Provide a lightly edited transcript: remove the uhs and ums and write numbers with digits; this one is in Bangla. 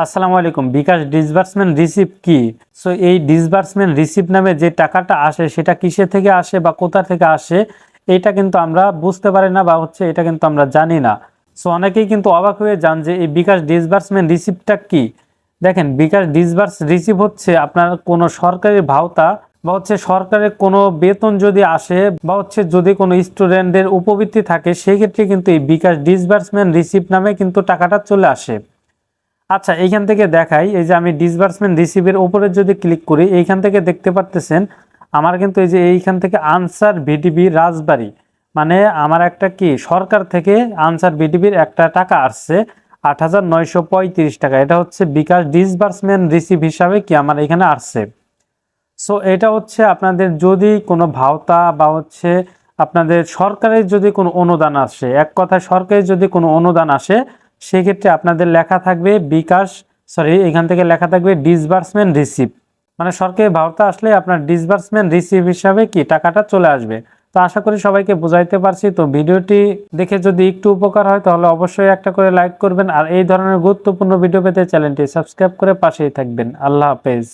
আসসালামু আলাইকুম। বিকাশ ডিসবার্সমেন্ট রিসিপ্ট কি? সো এই ডিসবার্সমেন্ট রিসিপ্ট নামে যে টাকাটা আসে সেটা কিসে থেকে আসে বা কোথা থেকে আসে এটা কিন্তু আমরা বুঝতে পারি না, বা এটা কিন্তু আমরা জানি না। সো অনেকেই কিন্তু অবাক হয়ে যান যে এই বিকাশ ডিসবার্সমেন্ট রিসিপ্টটা কি। দেখেন, বিকাশ ডিসবার্স রিসিপ্ট হচ্ছে আপনার কোনো সরকারি ভাতা বা সরকারের কোনো বেতন যদি আসে বা যদি কোনো স্টুডেন্টের উপবৃত্তি থাকে, সেই ক্ষেত্রে কিন্তু এই বিকাশ ডিসবার্সমেন্ট রিসিপ্ট নামে কিন্তু টাকাটা চলে আসে। আচ্ছা, এইখান থেকে দেখাই, এই যে আমি ডিসবার্সমেন্ট রিসিভের উপরে যদি ক্লিক করি, এইখান থেকে দেখতে পারতেছেন আমার কিন্তু এই যে এইখান থেকে আনসার ভিডিবি রাজবাড়ী, মানে আমার একটা কি সরকার থেকে আনসার ভিডিবির একটা টাকা আসছে ৮,৯৩৫ টাকা। এটা হচ্ছে বিকাশ ডিসবার্সমেন্ট রিসিভ হিসাবে কি আমার এখানে আসছে। সো এটা হচ্ছে আপনাদের যদি কোনো ভাতা বা আপনাদের সরকারের যদি কোনো অনুদান আসে, এক কথায় সরকারের যদি কোনো অনুদান আসে, সেক্ষেত্রে আপনাদের লেখা থাকবে এখান থেকে লেখা থাকবে ডিসবার্সমেন্ট রিসিপ্ট, মানে সরকারি ভাতা আসলে আপনার ডিসবার্সমেন্ট রিসিপ্ট হিসাবে কি টাকাটা চলে আসবে। তো আশা করি সবাইকে বুঝাইতে পারছি। তো ভিডিওটি দেখে যদি একটু উপকার হয় তাহলে অবশ্যই একটা করে লাইক করবেন, আর এই ধরনের গুরুত্বপূর্ণ ভিডিও পেতে চ্যানেলটি সাবস্ক্রাইব করে পাশেই থাকবেন। আল্লাহ হাফেজ।